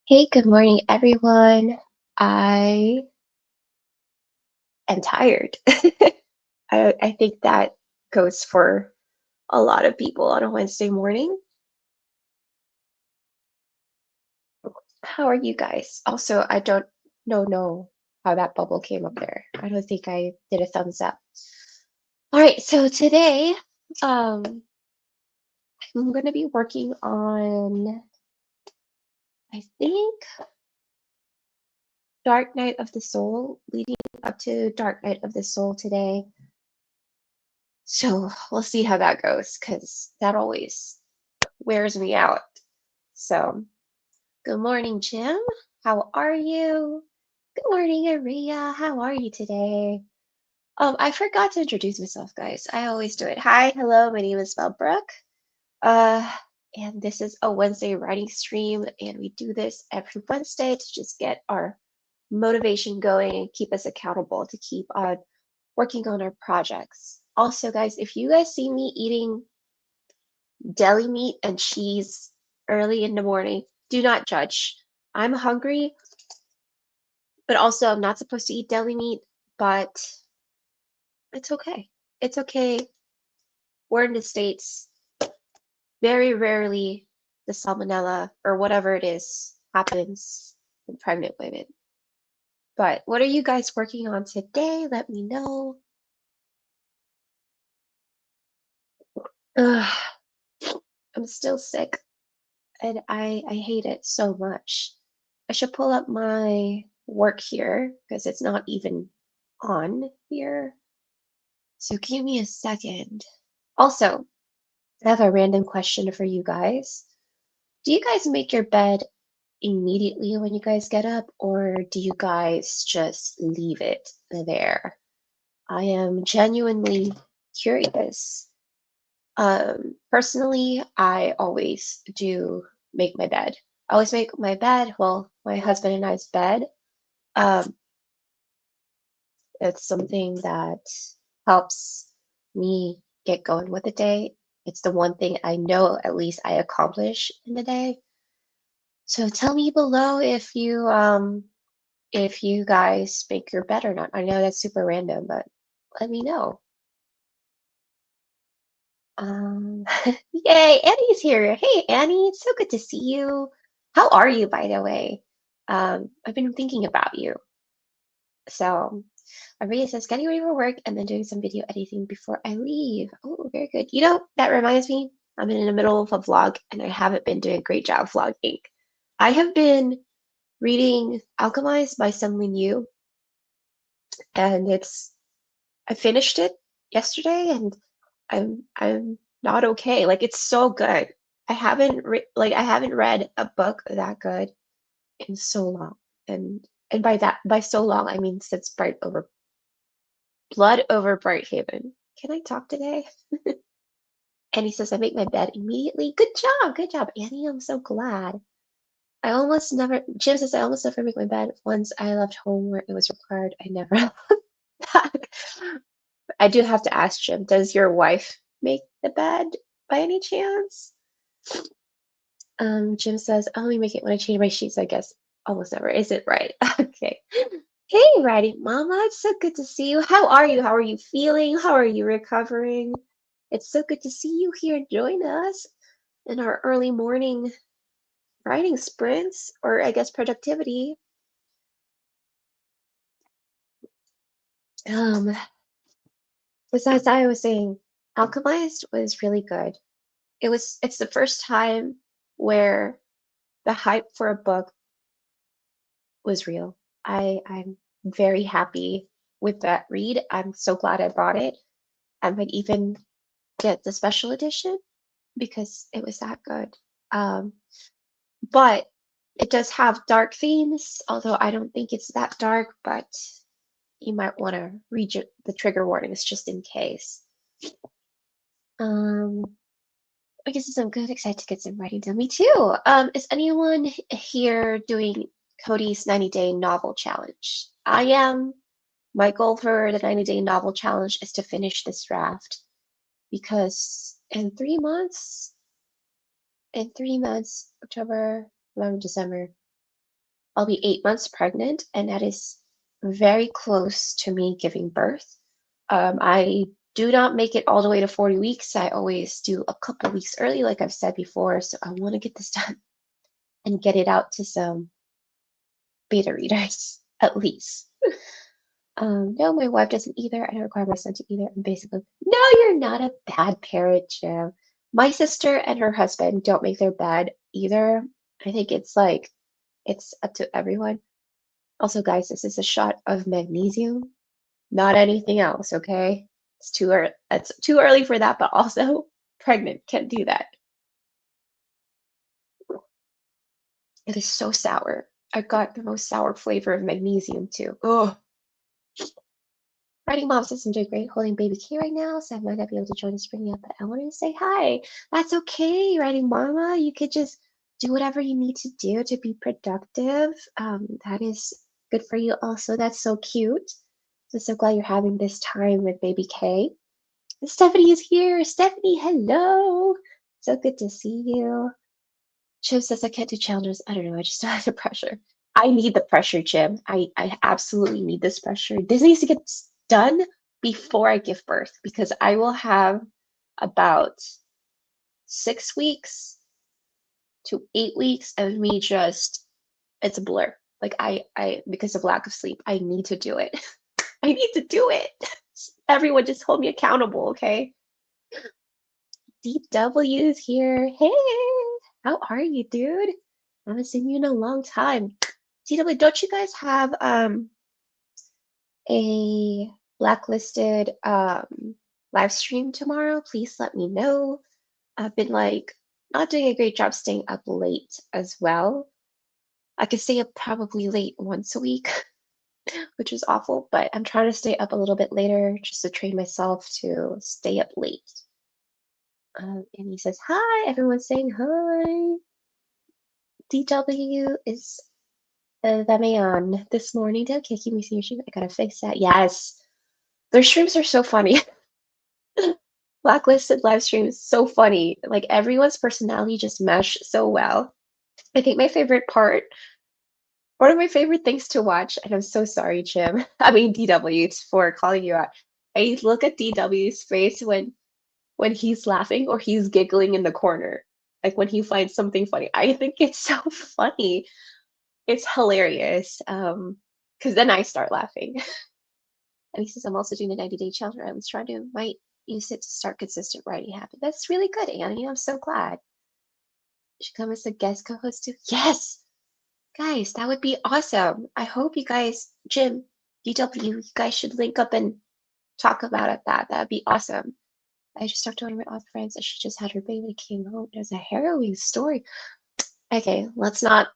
Hey, good morning, everyone. I am tired. I think that goes for a lot of people on a Wednesday morning. How are you guys? Also, I don't know how that bubble came up there. I don't think I did a thumbs up. All right, so today, I'm going to be working on, I think, Dark Night of the Soul, leading up to Dark Night of the Soul today. So we'll see how that goes because that always wears me out. So, good morning, Jim. How are you? Good morning, Aria. How are you today? I forgot to introduce myself, guys. I always do it. Hi, hello. My name is Brooke. Uh, and this is a Wednesday writing stream, and we do this every Wednesday to just get our motivation going and keep us accountable to keep on working on our projects. Also, guys, if you guys see me eating deli meat and cheese early in the morning, do not judge. I'm hungry, but also I'm not supposed to eat deli meat, but it's okay. It's okay. We're in the States. Very rarely the salmonella or whatever it is happens in pregnant women. But what are you guys working on today? Let me know. Ugh, I'm still sick and I hate it so much. I should pull up my work here because it's not even on here. So give me a second. Also, I have a random question for you guys. Do you guys make your bed immediately when you guys get up, or do you guys just leave it there? I am genuinely curious. Personally, I always do make my bed. I always make my bed, well, my husband and I's bed. Um, it's something that helps me get going with the day. It's the one thing I know at least I accomplish in the day. So tell me below if you guys make your bed or not. I know that's super random, but let me know. Yay, Annie's here. Hey, Annie, it's so good to see you. How are you, by the way? I've been thinking about you. So, Maria says, getting ready for work and then doing some video editing before I leave. Oh, very good. You know, that reminds me, I'm in the middle of a vlog and I haven't been doing a great job vlogging. I have been reading Alchemized by Sunlin Yu, and I finished it yesterday and I'm not okay. Like it's so good. I haven't read a book that good in so long. And by so long I mean since Blood Over Brighthaven. Can I talk today? Annie says I make my bed immediately. Good job, Annie. I'm so glad. Jim says I almost never make my bed. Once I left home where it was required, I never left back. I do have to ask Jim, does your wife make the bed by any chance? Jim says, I only make it when I change my sheets, I guess. Almost never. Is it right? Okay. Hey, Righty Mama, it's so good to see you. How are you? How are you feeling? How are you recovering? It's so good to see you here. Join us in our early morning writing sprints, or I guess productivity. Um, Besides, I was saying, Alchemized was really good. It's the first time where the hype for a book was real. I'm very happy with that read. I'm so glad I bought it. I might even get the special edition because it was that good. Um, but it does have dark themes, although I don't think it's that dark, but you might want to read the trigger warnings just in case. I guess I'm good. Excited to get some writing done. Me too. Is anyone here doing Cody's 90-day novel challenge? I am. My goal for the 90-day novel challenge is to finish this draft because in 3 months, October, November, December, I'll be 8 months pregnant, and that is very close to me giving birth. I do not make it all the way to 40 weeks. I always do a couple weeks early, like I've said before. So I want to get this done and get it out to some beta readers, at least. No, my wife doesn't either. I don't require my son to either. I'm basically, no, you're not a bad parent, Jim. My sister and her husband don't make their bed either. I think it's like, it's up to everyone. Also, guys, this is a shot of magnesium, not anything else, okay? It's too early for that, but also pregnant can't do that. It is so sour. I got the most sour flavor of magnesium too. Oh. Writing mom says I'm doing great holding baby K right now, so I might not be able to join this spring yet, but I wanted to say hi. That's okay, writing mama. You could just do whatever you need to do to be productive. That is good for you also. That's so cute. So glad you're having this time with baby K. Stephanie is here. Stephanie, hello. So good to see you. Jim says I can't do challenges. I don't know. I just don't have the pressure. I need the pressure, Jim. I absolutely need this pressure. This needs to get done before I give birth because I will have about 6 weeks to 8 weeks of me just, it's a blur. Like because of lack of sleep, I need to do it. I need to do it. Everyone just hold me accountable, okay? DW's here. Hey, how are you, dude? I haven't seen you in a long time. DW, don't you guys have a blacklisted live stream tomorrow? Please let me know. I've been like not doing a great job staying up late as well. I could stay up probably late once a week, which is awful, but I'm trying to stay up a little bit later just to train myself to stay up late. And he says, hi, everyone's saying hi. DW is the man this morning. Okay, keep me seeing your stream. I gotta fix that. Yes, their streams are so funny. Blacklisted live streams, so funny. Like everyone's personality just mesh so well. I think my favorite part, one of my favorite things to watch, and I'm so sorry, Jim. I mean DW for calling you out. I look at DW's face when he's laughing or he's giggling in the corner. Like when he finds something funny. I think it's so funny. It's hilarious. Because then I start laughing. And he says, I'm also doing a 90-day challenge. I was trying to might use it to start consistent writing habit. That's really good, Annie. I'm so glad. You should come as a guest co-host too. Yes, guys, that would be awesome. I hope you guys, Jim, DW, you guys should link up and talk about it. That'd be awesome. I just talked to one of my old friends that she just had her baby came home. It was a harrowing story. Okay, let's not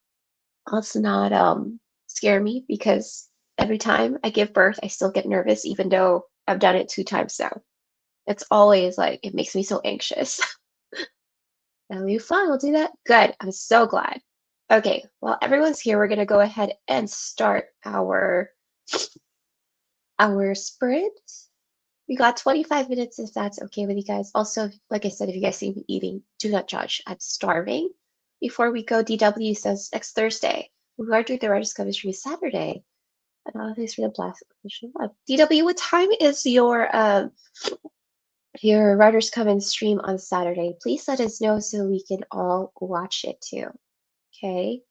scare me because every time I give birth, I still get nervous, even though I've done it 2 times now. It's always like it makes me so anxious. That'll be fun. We'll do that. Good. I'm so glad. Okay, well, everyone's here. We're gonna go ahead and start our sprint. We got 25 minutes if that's okay with you guys. Also, like I said, if you guys see me eating, do not judge. I'm starving. Before we go, DW says next Thursday. We are doing the Writers' Cover Stream Saturday. And all these for the blast. DW, what time is your Writers' Coven stream on Saturday? Please let us know so we can all watch it too. Okay.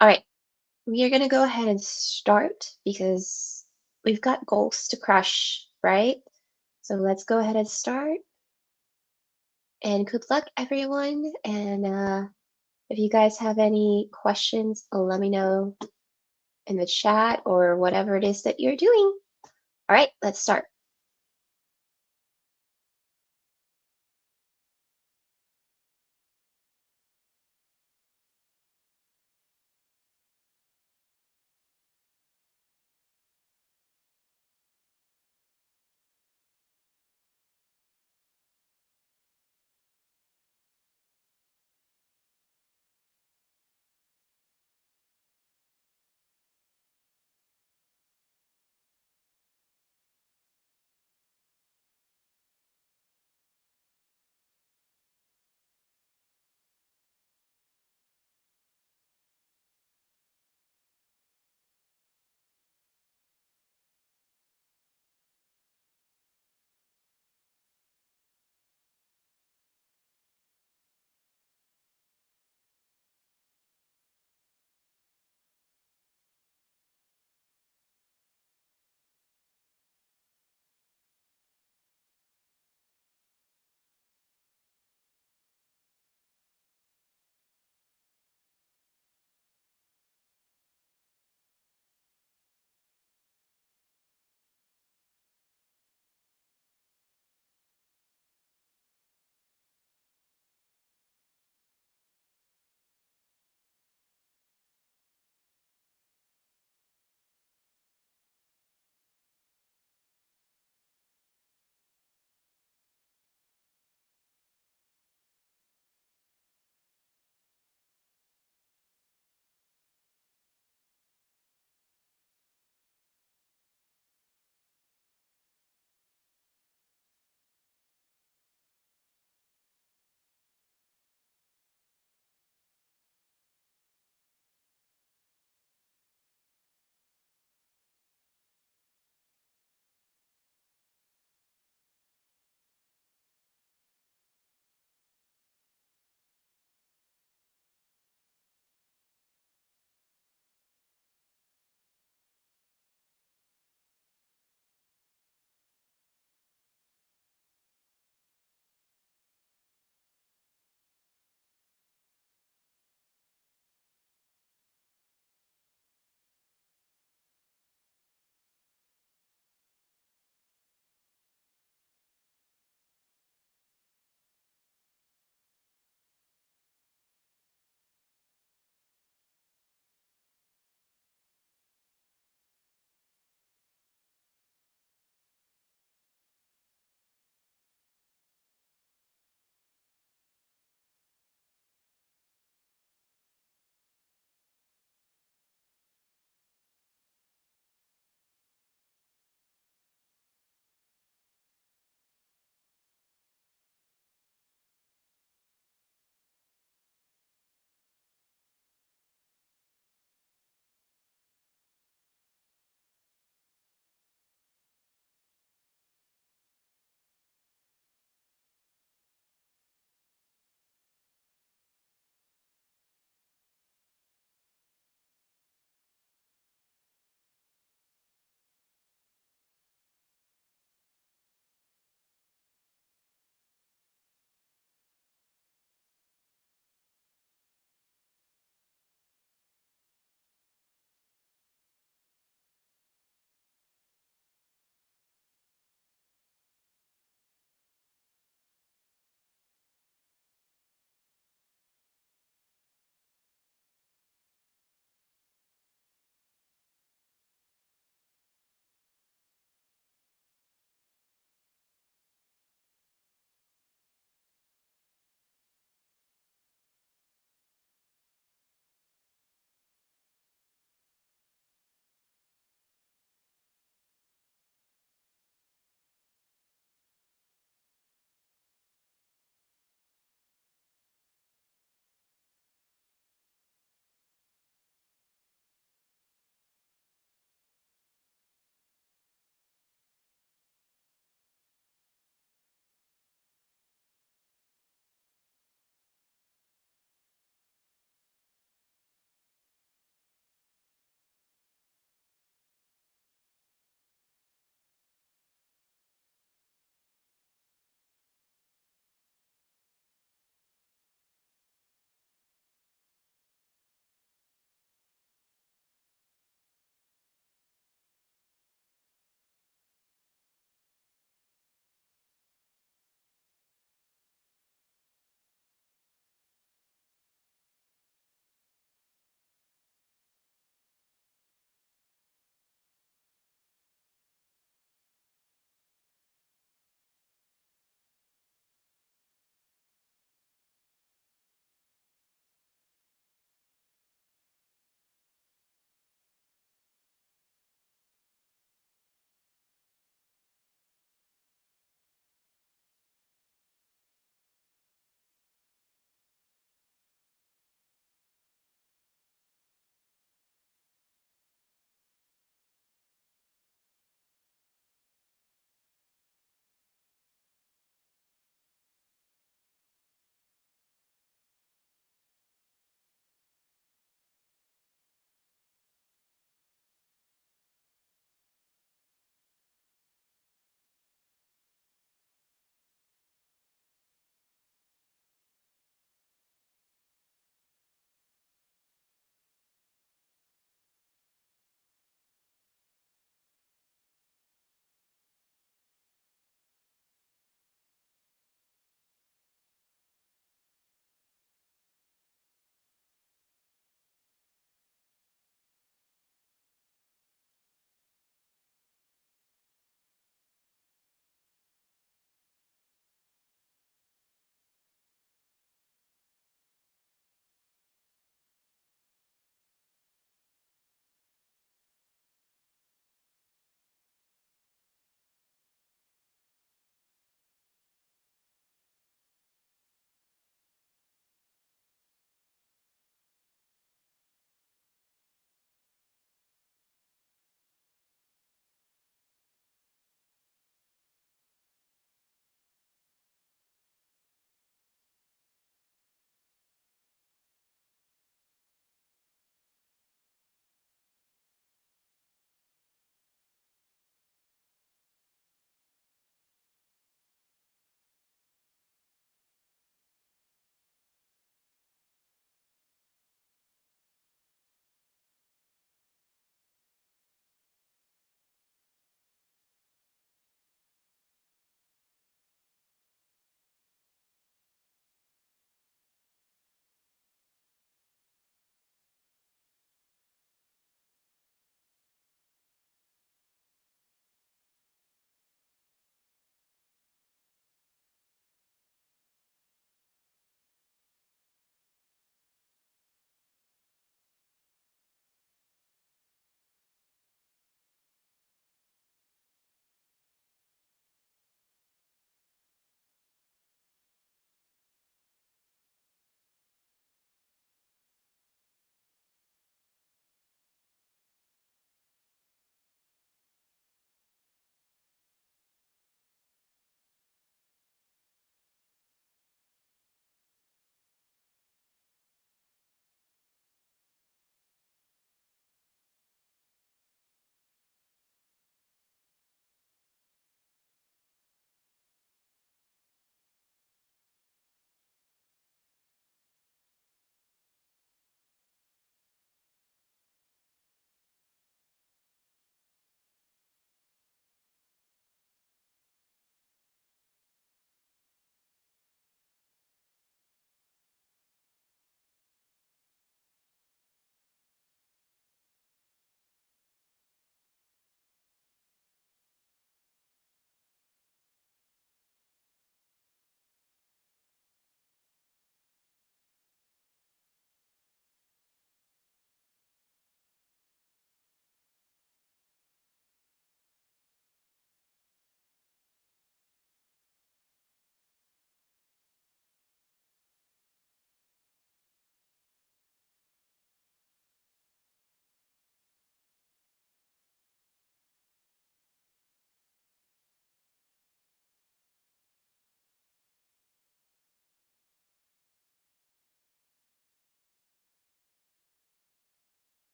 All right. We are gonna go ahead and start because we've got goals to crush, right? So let's go ahead and start. And good luck, everyone. And if you guys have any questions, let me know in the chat or whatever it is that you're doing. All right, let's start.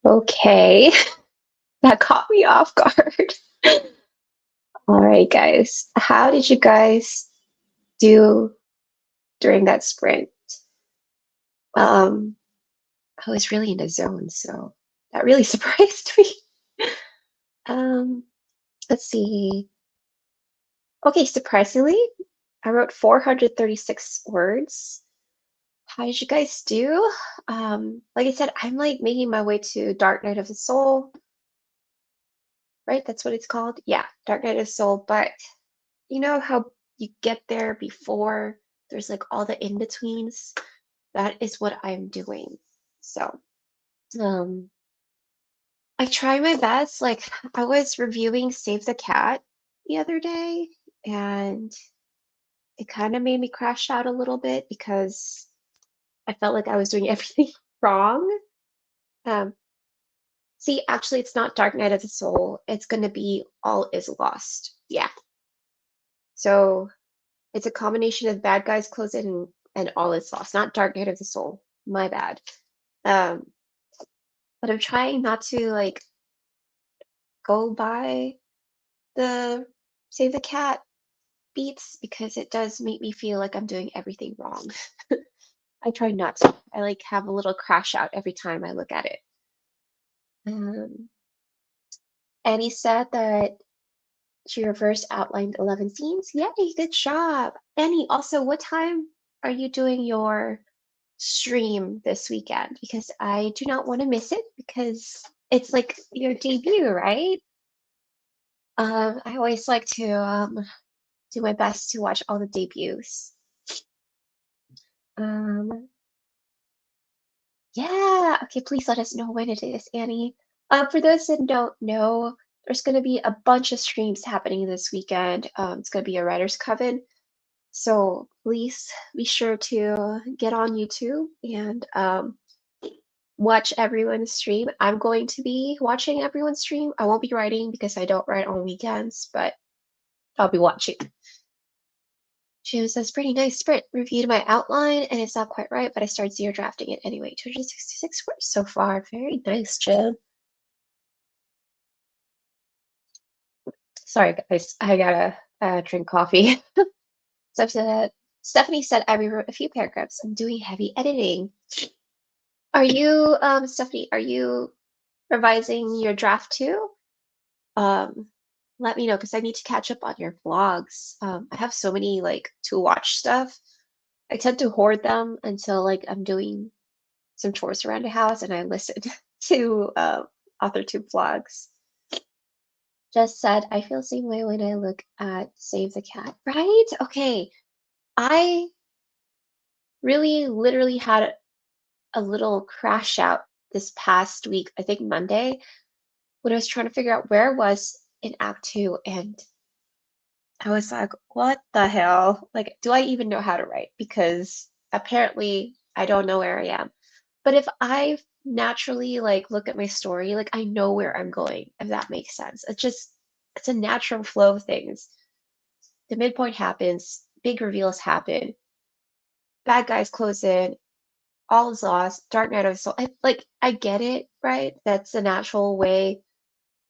Okay, that caught me off guard. All right, guys. How did you guys do during that sprint? Um, I was really in the zone, so that really surprised me. Um, let's see. Okay, surprisingly, I wrote 436 words. How did you guys do? Like I said, I'm like making my way to Dark Night of the Soul, right? That's what it's called. Yeah, Dark Night of the Soul. But you know how you get there before there's like all the in-betweens? That is what I'm doing. So, um, I try my best. Like I was reviewing Save the Cat the other day, and it kind of made me crash out a little bit because I felt like I was doing everything wrong. Um, See, actually, it's not Dark Night of the Soul. It's going to be All Is Lost. Yeah. So it's a combination of Bad Guys Close In and All Is Lost, not Dark Night of the Soul. My bad. Um, but I'm trying not to like go by the Save the Cat beats because it does make me feel like I'm doing everything wrong. I try not to. I like have a little crash out every time I look at it. Um, Annie said that she reverse outlined 11 scenes. Yay, good job. Annie, also, what time are you doing your stream this weekend? Because I do not want to miss it because it's like your debut, right? I always like to do my best to watch all the debuts. Um, yeah, okay, please let us know when it is, Annie. For those that don't know, there's going to be a bunch of streams happening this weekend. It's going to be a writer's coven. So please be sure to get on YouTube and watch everyone's stream. I'm going to be watching everyone's stream. I won't be writing because I don't write on weekends, but I'll be watching. Jim says, pretty nice sprint. Reviewed my outline and it's not quite right, but I started zero drafting it anyway. 266 words so far. Very nice, Jim. Sorry, guys. I gotta drink coffee. Stephanie said I rewrote a few paragraphs. I'm doing heavy editing. Are you, Stephanie, are you revising your draft too? Um, let me know because I need to catch up on your vlogs. I have so many like to watch stuff. I tend to hoard them until like I'm doing some chores around the house and I listen to AuthorTube vlogs. Just said, I feel the same way when I look at Save the Cat, right? Okay, I really literally had a little crash out this past week, I think Monday, when I was trying to figure out where I was in Act 2 and I was like, what the hell? Like, do I even know how to write? Because apparently I don't know where I am. But if I naturally like look at my story, like I know where I'm going, if that makes sense. It's a natural flow of things. The midpoint happens, big reveals happen, bad guys close in, all is lost, Dark Knight of the Soul. I get it, right? That's the natural way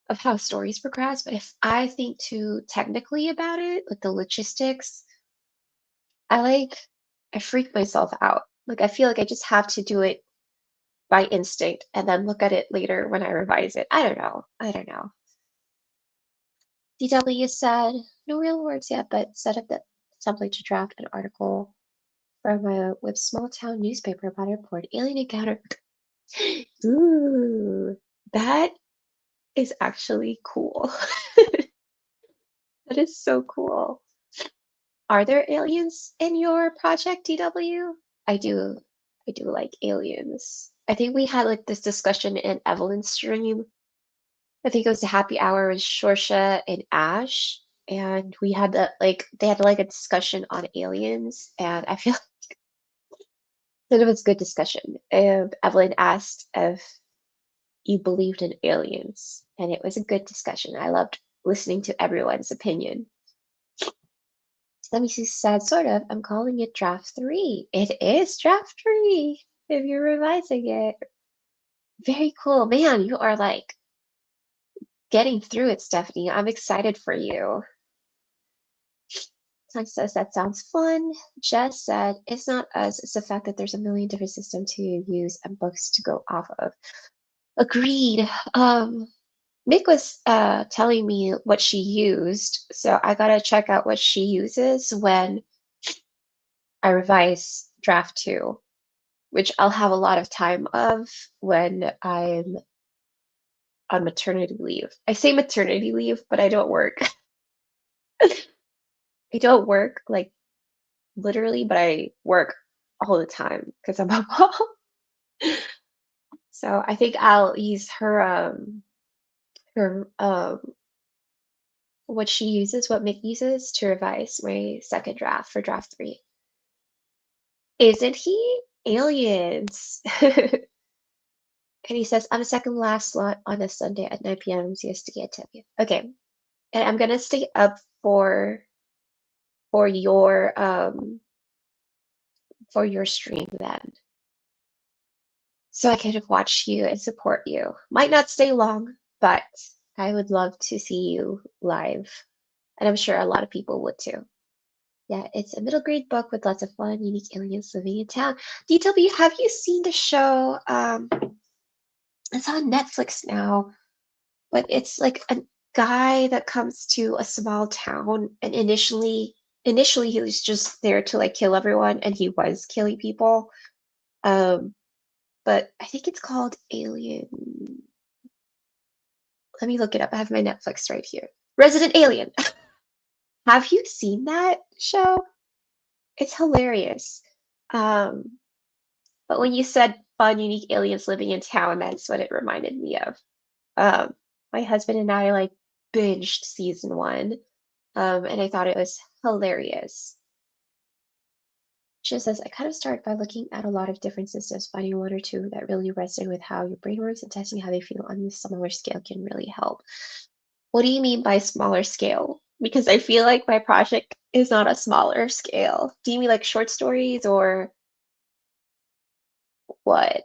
of how stories progress. But if I think too technically about it, like the logistics, I freak myself out. Like I feel like I just have to do it by instinct and then look at it later when I revise it. I don't know. I don't know. DW said, no real words yet, but set up the template to draft an article from a with small town newspaper about a report alien encounter. Ooh, that is actually cool. That is so cool. Are there aliens in your project, DW? I do. I do like aliens. I think we had like this discussion in Evelyn's stream. I think it was a happy hour with Shorsha and Ash, and we had they had like a discussion on aliens, and I feel that it was a good discussion. Evelyn asked if you believed in aliens, and it was a good discussion. I loved listening to everyone's opinion. Let me see, sad sort of. I'm calling it draft 3. It is draft 3 if you're revising it. Very cool. Man, you are like getting through it, Stephanie. I'm excited for you. Time says that sounds fun. Jess said it's not us, it's the fact that there's a million different systems to use and books to go off of. Agreed. Mick was telling me what she used, so I gotta check out what she uses when I revise draft two, which I'll have a lot of time of when I'm on maternity leave. I say maternity leave, but I don't work. I don't work like literally, but I work all the time because I'm a mom. So I think I'll use her what she uses, what Mick uses to revise my second draft for draft three. Isn't he? Aliens. And he says, I'm a second last slot on a Sunday at 9 p.m. CST at 10 p.m. Okay. And I'm gonna stay up for your stream then. So I can watch you and support you. Might not stay long, but I would love to see you live. And I'm sure a lot of people would too. Yeah, it's a middle grade book with lots of fun, unique aliens living in town. DW, have you seen the show? It's on Netflix now, but it's like a guy that comes to a small town, and initially he was just there to like kill everyone, and he was killing people. Um, but I think it's called Alien. Let me look it up. I have my Netflix right here. Resident Alien. Have you seen that show? It's hilarious. Um, but when you said fun, unique aliens living in town, that's what it reminded me of. Um, my husband and I like binged season one, and I thought it was hilarious. She says, I kind of start by looking at a lot of different systems, finding one or two that really resonate with how your brain works and testing how they feel on this smaller scale can really help. What do you mean by smaller scale? Because I feel like my project is not a smaller scale. Do you mean like short stories or what?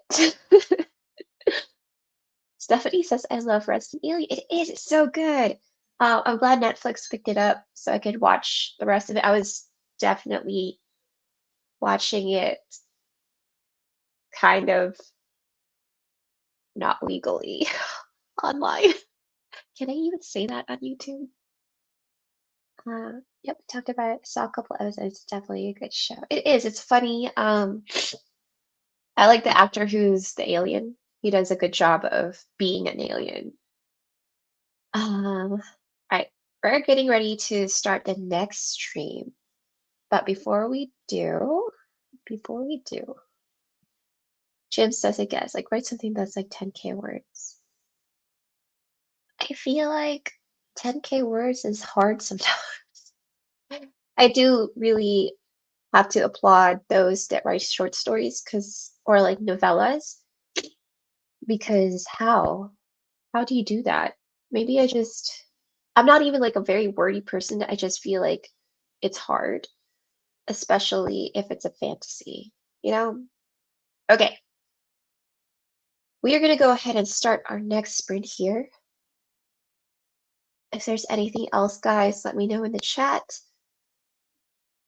Stephanie says, I love Resident Alien. It is, it's so good. I'm glad Netflix picked it up so I could watch the rest of it. I was definitely watching it kind of not legally online. Can I even say that on YouTube? Yep, talked about it, saw a couple episodes. It's definitely a good show. It is, it's funny. I like the actor who's the alien. He does a good job of being an alien. All right, we're getting ready to start the next stream. But before we do, Jim says, I guess, like write something that's like 10K words. I feel like 10K words is hard sometimes. I do really have to applaud those that write short stories or like novellas, because how do you do that? Maybe I'm not even like a very wordy person. I just feel like it's hard, especially if it's a fantasy, you know? Okay, we are going to go ahead and start our next sprint here. If there's anything else, guys, let me know in the chat.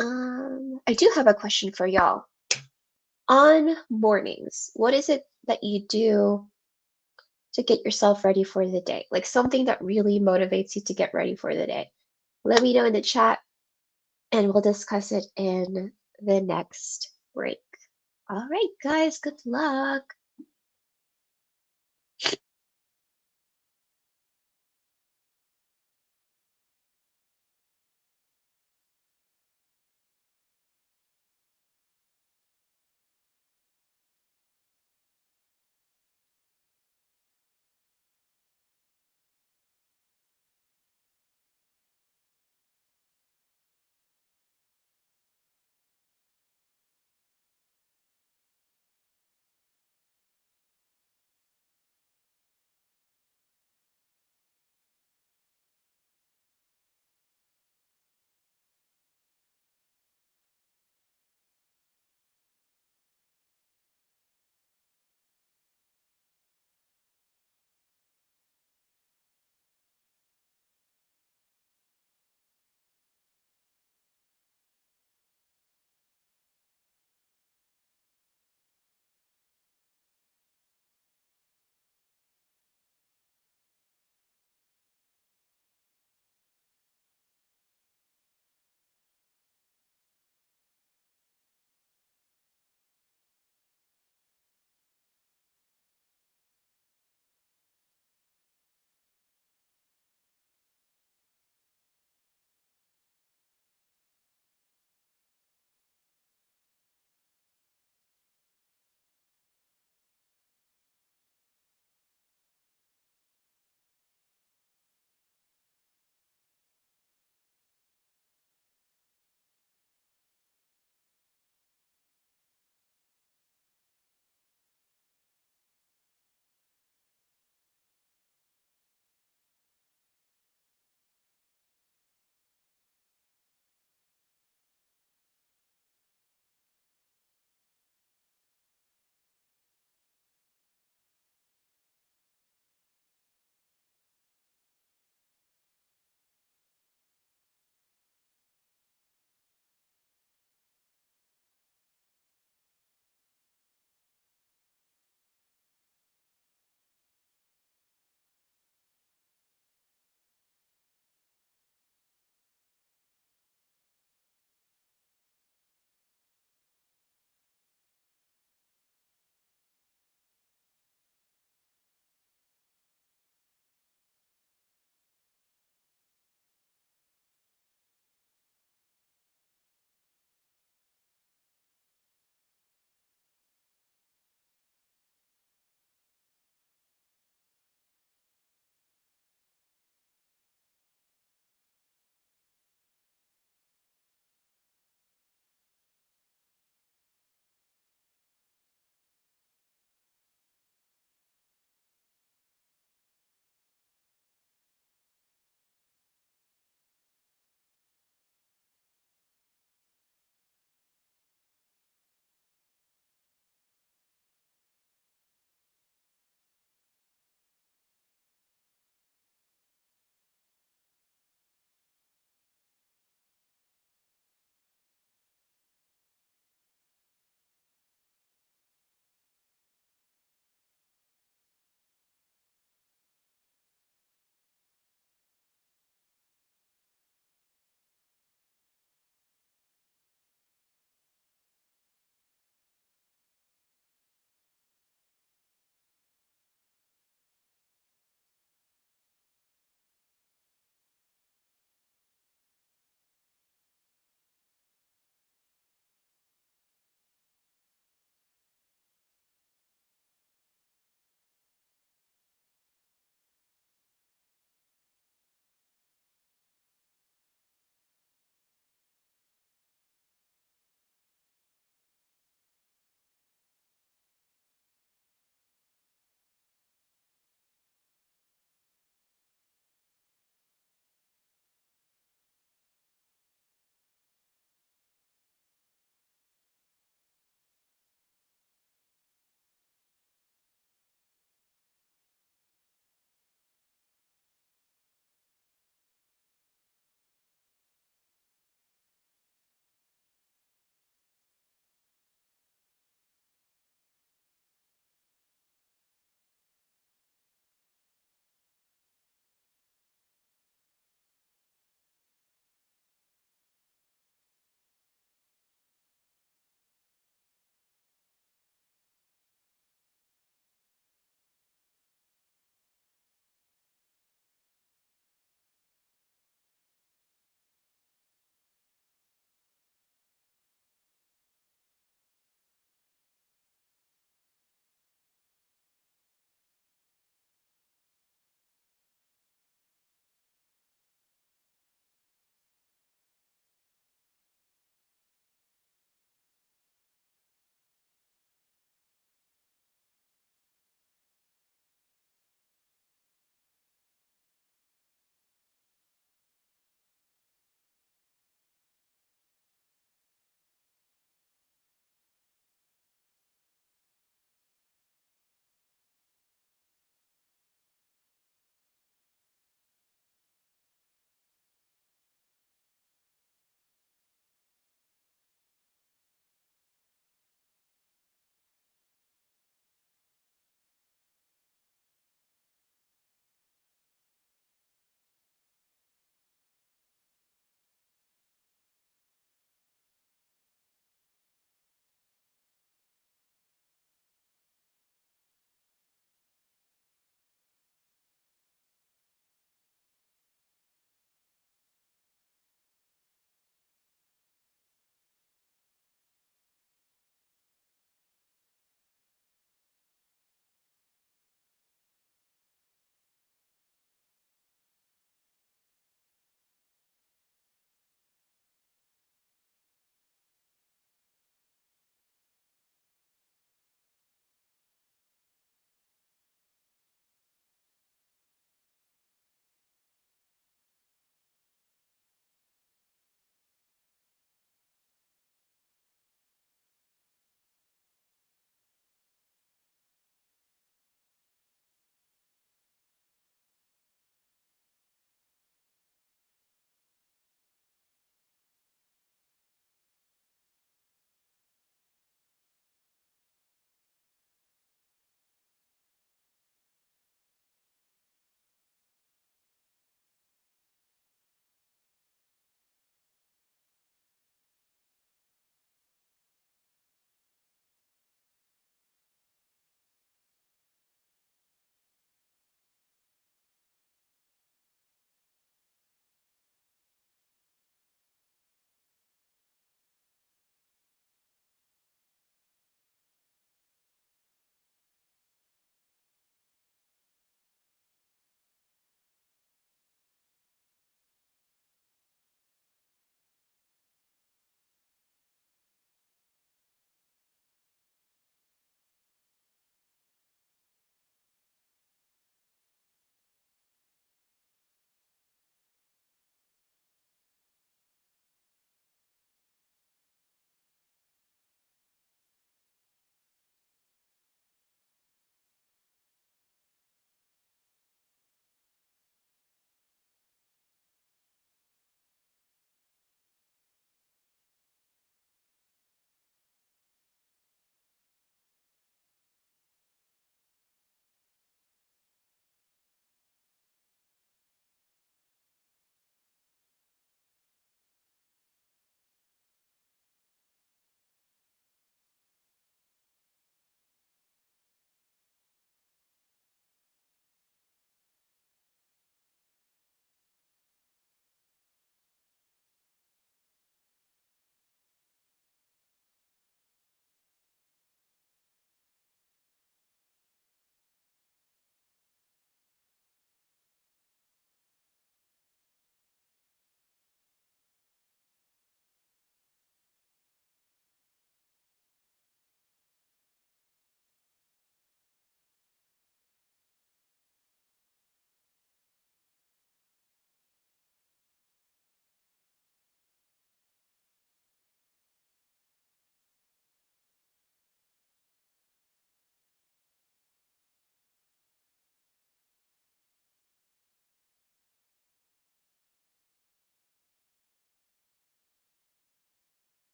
I do have a question for y'all. On mornings, what is it that you do to get yourself ready for the day? Like something that really motivates you to get ready for the day. Let me know in the chat and we'll discuss it in the next break. All right, guys, good luck.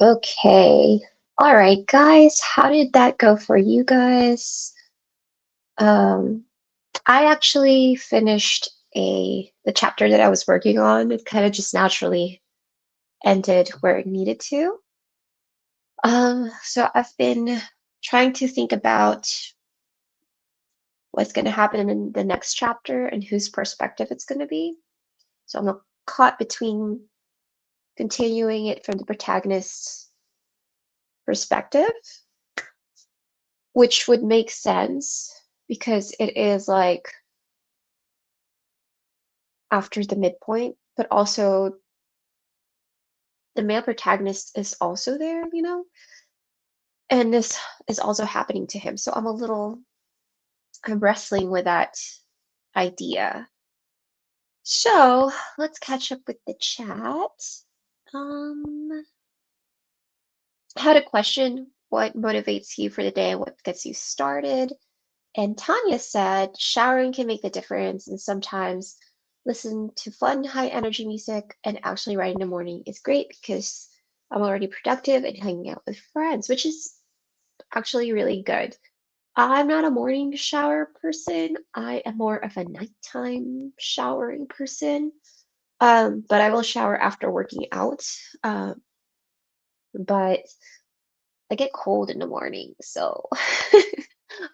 Okay. All right, guys. How did that go for you guys? Um, I actually finished the chapter that I was working on. It kind of just naturally ended where it needed to. So I've been trying to think about what's going to happen in the next chapter and whose perspective it's going to be. So I'm caught between continuing it from the protagonist's perspective, which would make sense because it is like after the midpoint, but also the male protagonist is also there, and this is also happening to him. So I'm wrestling with that idea. So let's catch up with the chat. Um, Had a question: what motivates you for the day and what gets you started? And Tanya said showering can make the difference, and sometimes listen to fun, high energy music and actually write in the morning is great because I'm already productive and hanging out with friends, which is actually really good. I'm not a morning shower person. I am more of a nighttime showering person. But I will shower after working out. Um, but I get cold in the morning, so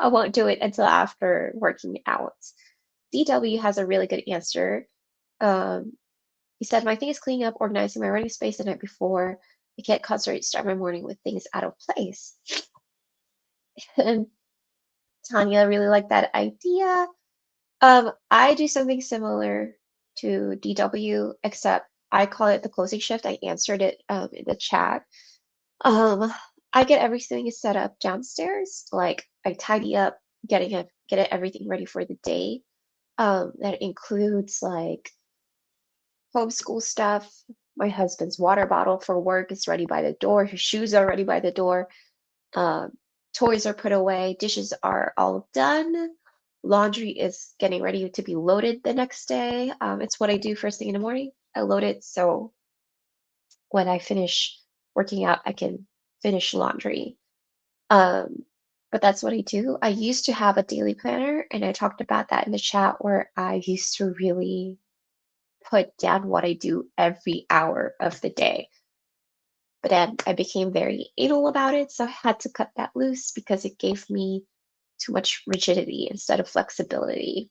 I won't do it until after working out. DW has a really good answer. Um, he said, my thing is cleaning up, organizing my running space the night before. I can't concentrate, start my morning with things out of place. And Tanya really liked that idea. I do something similar to DW, except I call it the closing shift. I answered it in the chat. Um, I get everything set up downstairs. Like I tidy up, get everything ready for the day. That includes like homeschool stuff. My husband's water bottle for work is ready by the door. His shoes are ready by the door. Um, Toys are put away. Dishes are all done. Laundry is getting ready to be loaded the next day. It's what I do first thing in the morning. I load it so when I finish working out, I can finish laundry. Um, but that's what I do. I used to have a daily planner, and I talked about that in the chat where I used to really put down what I do every hour of the day. But then I became very anal about it, so I had to cut that loose because it gave me too much rigidity instead of flexibility.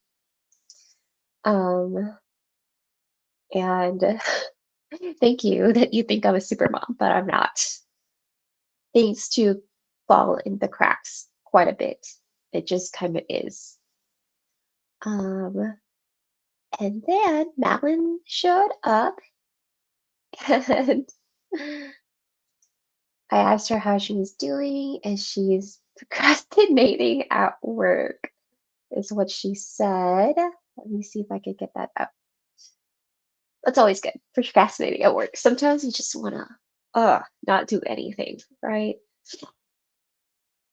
Um, and thank you that you think I'm a super mom, but I'm not. Things do fall in the cracks quite a bit. It just kind of is. Um, and then Madeline showed up and I asked her how she was doing, and she's procrastinating at work, is what she said. Let me see if I could get that up. That's always good, procrastinating at work. Sometimes you just want to not do anything, right?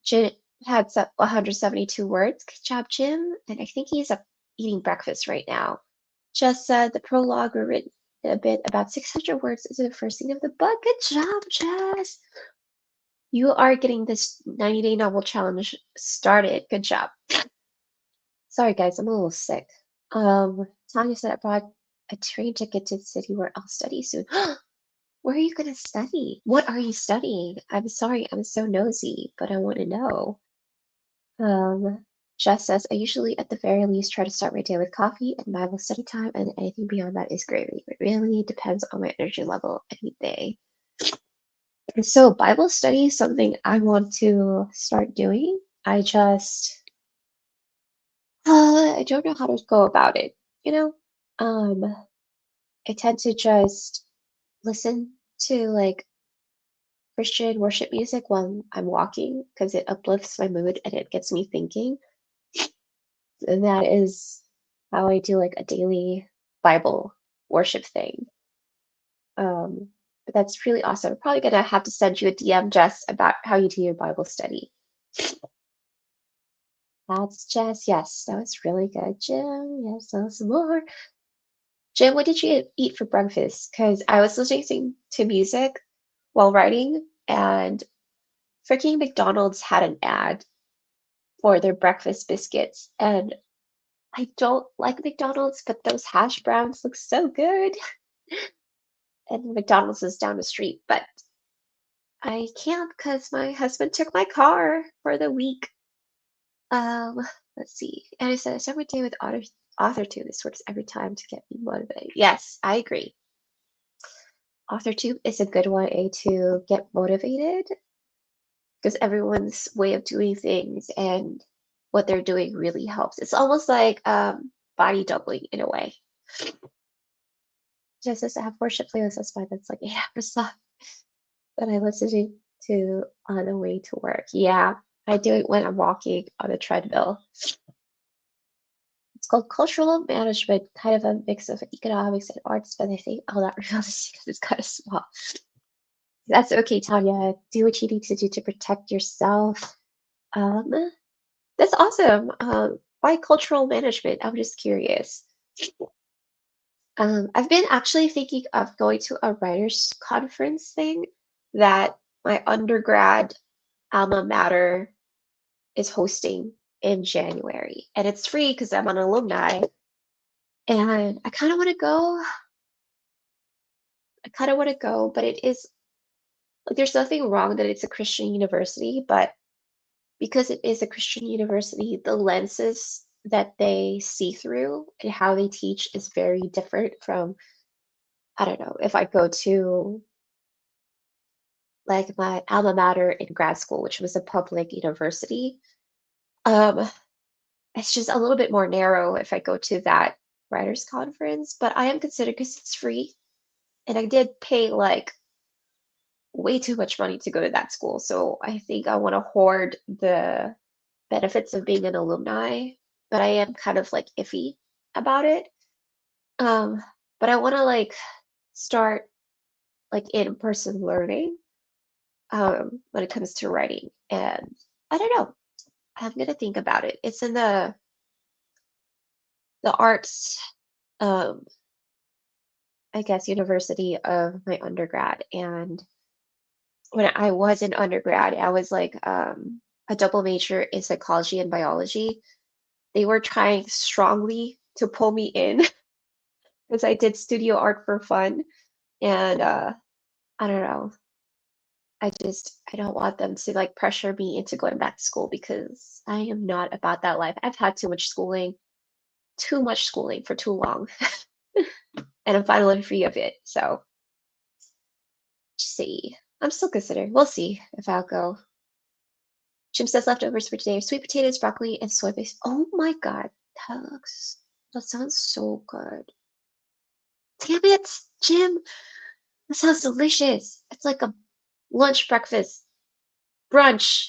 Jim had 172 words. Good job, Jim. And I think he's up eating breakfast right now. Just said the prologue were written a bit about 600 words into the first scene of the book. Good job, Jess. You are getting this 90-day novel challenge started. Good job. Sorry, guys, I'm a little sick. Tanya said I brought a train ticket to the city where I'll study soon. Where are you going to study? What are you studying? I'm sorry, I'm so nosy, but I want to know. Jess says, I usually, at the very least, try to start my day with coffee and Bible study time, and anything beyond that is gravy. It really depends on my energy level any day. And so Bible study is something I want to start doing. I don't know how to go about it, you know? I tend to just listen to like Christian worship music while I'm walking because it uplifts my mood and it gets me thinking. And that is how I do like a daily Bible worship thing. But that's really awesome. I'm probably gonna have to send you a DM, Jess, about how you do your Bible study. That's Jess. Yes, that was really good, Jim. Yes, that was some more. Jim, what did you eat for breakfast? Because I was listening to music while writing, and freaking McDonald's had an ad for their breakfast biscuits. And I don't like McDonald's, but those hash browns look so good. And McDonald's is down the street, but I can't because my husband took my car for the week. Um, let's see. And I said, I start my day with author too. This works every time to get me motivated. Yes, I agree. Author tube is a good way to get motivated because everyone's way of doing things and what they're doing really helps. It's almost like body doubling in a way. Just as I have worship playlists, that's why that's like 8 hours long that I listen to on the way to work. Yeah, I do it when I'm walking on a treadmill. It's called cultural management, kind of a mix of economics and arts, but I think, oh, not really because it's kind of small. That's okay, Tanya. Do what you need to do to protect yourself. Um, that's awesome. Why cultural management? I'm just curious. I've been actually thinking of going to a writers' conference thing that my undergrad alma mater is hosting in January. And it's free because I'm an alumni. And I kind of want to go. I kind of want to go, but it is like there's nothing wrong that it's a Christian university, but because it is a Christian university, the lenses that they see through and how they teach is very different from, I don't know, if I go to like my alma mater in grad school, which was a public university. Um, it's just a little bit more narrow if I go to that writers conference, but I am considered because it's free, and I did pay like way too much money to go to that school. So I think I want to hoard the benefits of being an alumni, but I am kind of like iffy about it. Um, but I want to like start like in-person learning when it comes to writing. And I don't know. I'm gonna think about it. It's in the arts, um, I guess, university of my undergrad. And when I was in undergrad, I was like a double major in psychology and biology. They were trying strongly to pull me in because I did studio art for fun. And I don't know. I don't want them to like pressure me into going back to school because I am not about that life. I've had too much schooling for too long, and I'm finally free of it. So, see, I'm still considering. We'll see if I'll go. Jim says leftovers for today: sweet potatoes, broccoli, and soy base. Oh my God, that sounds so good. Damn it, Jim, that sounds delicious. It's like a lunch, breakfast, brunch.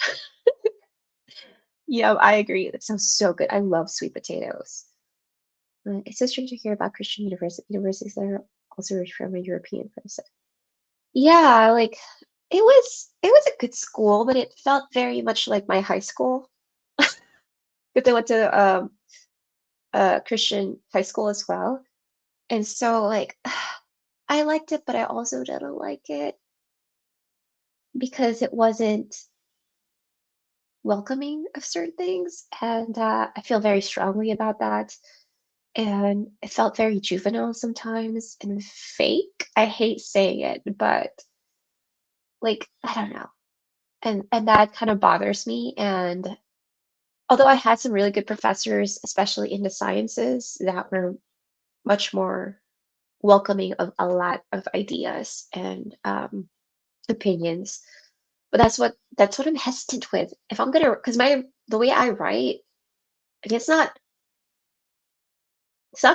Yeah, I agree. That sounds so good. I love sweet potatoes. It's so strange to hear about Christian universities that are also rich from a European person. Yeah, like it was a good school, but it felt very much like my high school. Because I went to Christian high school as well. And so like I liked it, but I also didn't like it because it wasn't welcoming of certain things. And I feel very strongly about that. And it felt very juvenile sometimes and fake. I hate saying it, but like I don't know. And that kind of bothers me. And although I had some really good professors, especially in the sciences, that were much more welcoming of a lot of ideas and opinions. But that's what I'm hesitant with. If I'm gonna, because my the way I write, like, it's not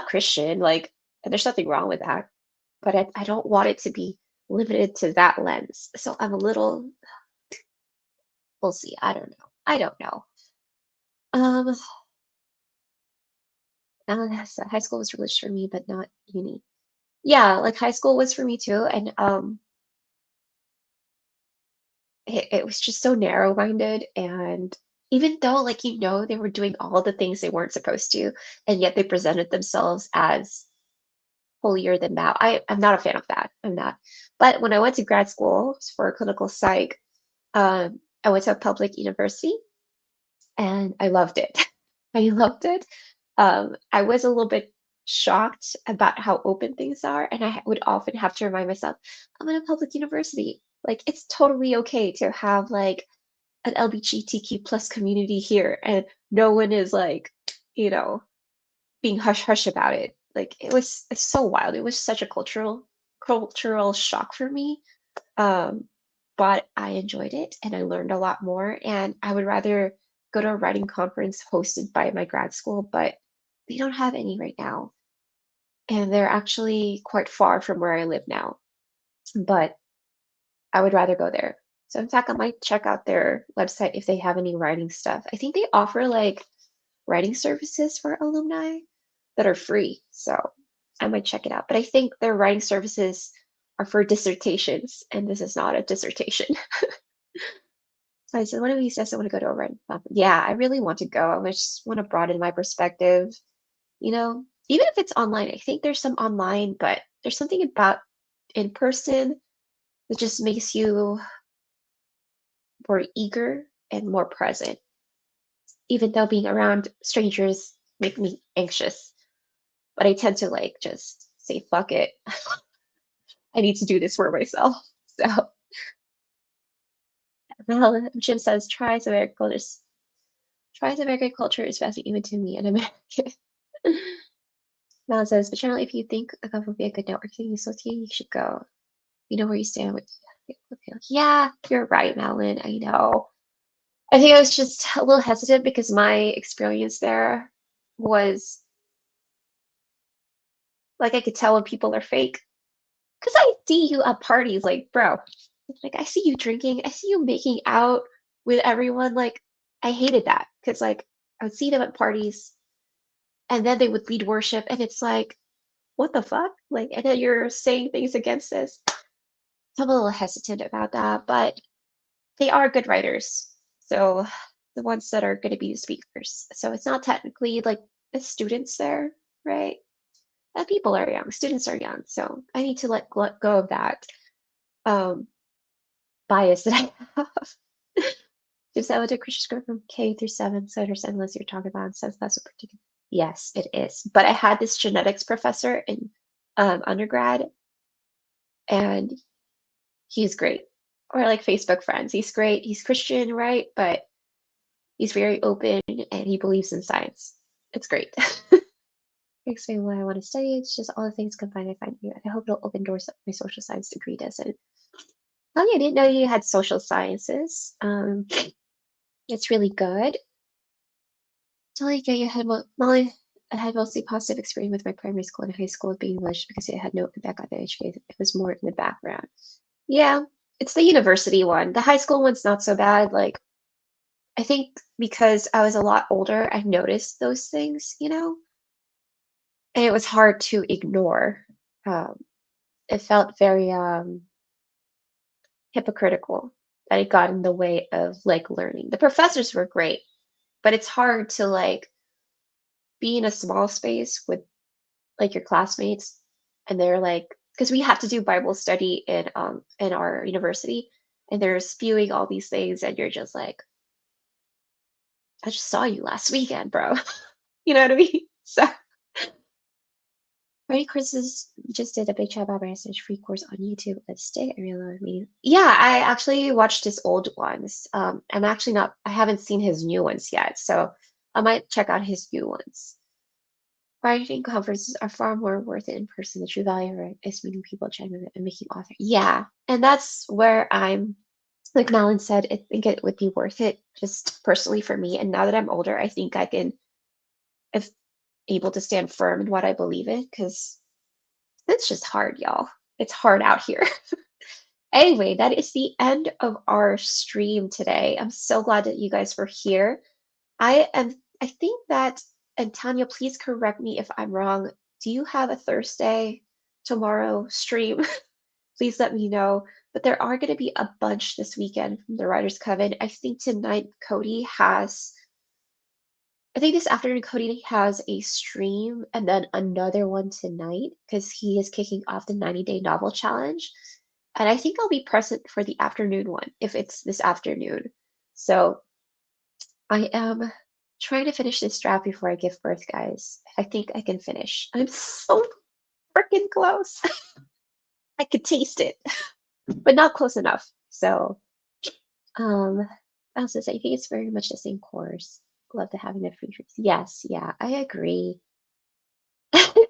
Christian, like, and there's nothing wrong with that. But I don't want it to be limited to that lens. So I'm a little, we'll see. I don't know. I don't know. Um, high school was religious for me, but not uni. Yeah, like high school was for me too, and it was just so narrow-minded. And even though, like, they were doing all the things they weren't supposed to, and yet they presented themselves as holier than thou. I'm not a fan of that. I'm not. But when I went to grad school for clinical psych, I went to a public university and I loved it. I loved it. I was a little bit shocked about how open things are, and I would often have to remind myself, I'm in a public university. Like, it's totally okay to have like an LGBTQ plus community here, and no one is like, you know, being hush hush about it. Like, it's so wild. It was such a cultural shock for me. Um, but I enjoyed it and I learned a lot more. And I would rather go to a writing conference hosted by my grad school, but they don't have any right now. And they're actually quite far from where I live now. But I would rather go there. So in fact, I might check out their website if they have any writing stuff. I think they offer like writing services for alumni that are free. So I might check it out. But I think their writing services are for dissertations, and this is not a dissertation. So I said, one of these days I want to go to a writing conference. Yeah, I really want to go. I just want to broaden my perspective, even if it's online. I think there's some online, but there's something about in person that just makes you more eager and more present, even though being around strangers make me anxious. But I tend to like just say, fuck it. I need to do this for myself. So well, Jim says, tries American culture is fascinating even to me, an American. Mal says, but generally, if you think a couple would be a good networking associate, you should go. You know where you stand with. Yeah, you're right, Malin. I know. I think I was just a little hesitant because my experience there was like I could tell when people are fake. Because I see you at parties, like, bro, like I see you drinking, I see you making out with everyone. Like, I hated that because, like, I would see them at parties and then they would lead worship, and it's like, what the fuck? Like, and then you're saying things against this. So I'm a little hesitant about that, but they are good writers. So the ones that are going to be the speakers. So it's not technically like the students there, right? And people are young, students are young. So I need to let go of that um, bias that I have. If I went to Christian school from K through 7, so I understand unless you're talking about sense that's a particular. Yes, it is. But I had this genetics professor in undergrad, and he's great. Or like Facebook friends. He's great. He's Christian, right? But he's very open and he believes in science. It's great. Explain why I want to study. It's just all the things combined I find here. I hope it'll open doors that my social science degree doesn't. Oh, yeah, I didn't know you had social sciences. It's really good. Totally get you had Molly. I had mostly positive experience with my primary school and high school being English because it had no impact on the education. It was more in the background. Yeah, it's the university one. The high school one's not so bad. Like, I think because I was a lot older, I noticed those things, and it was hard to ignore. Um, it felt very hypocritical that it got in the way of like learning. The professors were great, but it's hard to like be in a small space with like your classmates, and they're like, because we have to do Bible study in our university, and they're spewing all these things, and you're just like, I just saw you last weekend, bro. You know what I mean? So Many courses just did a big job about research free course on YouTube. Let's stay. I really love me. Yeah, I actually watched his old ones. I'm actually not. I haven't seen his new ones yet, so I might check out his new ones. Writing conferences are far more worth it in person. The true value of it is meeting people, genuine and making author. Yeah, and that's where I'm. Like Malin said, I think it would be worth it just personally for me. And now that I'm older, I think I can, if able to stand firm in what I believe in, because it's just hard, y'all. It's hard out here. Anyway, that is the end of our stream today. I'm so glad that you guys were here. I think that, and Tanya, please correct me if I'm wrong. Do you have a Thursday tomorrow stream? Please let me know. But there are going to be a bunch this weekend from the Writers Coven. I think tonight Cody has I think this afternoon Cody has a stream and then another one tonight because he is kicking off the 90-day novel challenge. And I think I'll be present for the afternoon one if it's this afternoon. So I am trying to finish this draft before I give birth, guys. I think I can finish. I'm so freaking close. I could taste it, but not close enough. So, I was gonna say, I think it's very much the same course. Love to having the free drinks. Yes, yeah, I agree. Thank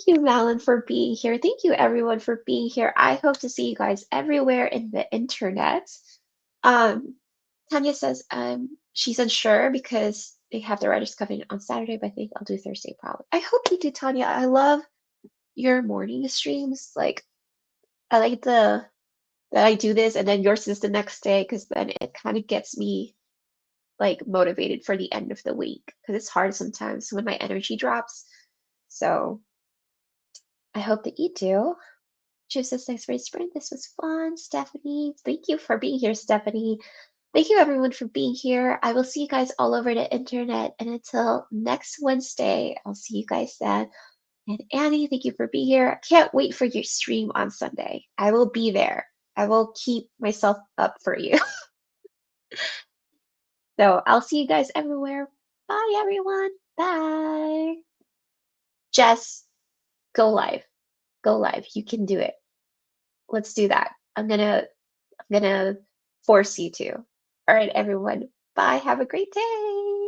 you, Malin, for being here. Thank you, everyone, for being here. I hope to see you guys everywhere in the internet. Um, Tanya says she's unsure because they have the writers coming on Saturday, but I think I'll do Thursday probably. I hope you do, Tanya. I love your morning streams. Like, I like the that I do this and then yours is the next day because then it kind of gets me like motivated for the end of the week because it's hard sometimes when my energy drops. So I hope that you do. Choose this next race sprint. This was fun, Stephanie. Thank you for being here, Stephanie. Thank you everyone for being here. I will see you guys all over the internet. And until next Wednesday, I'll see you guys then. And Annie, thank you for being here. I can't wait for your stream on Sunday. I will be there. I will keep myself up for you. So I'll see you guys everywhere. Bye, everyone. Bye. Jess, go live. Go live. You can do it. Let's do that. I'm gonna force you to. All right, everyone. Bye. Have a great day.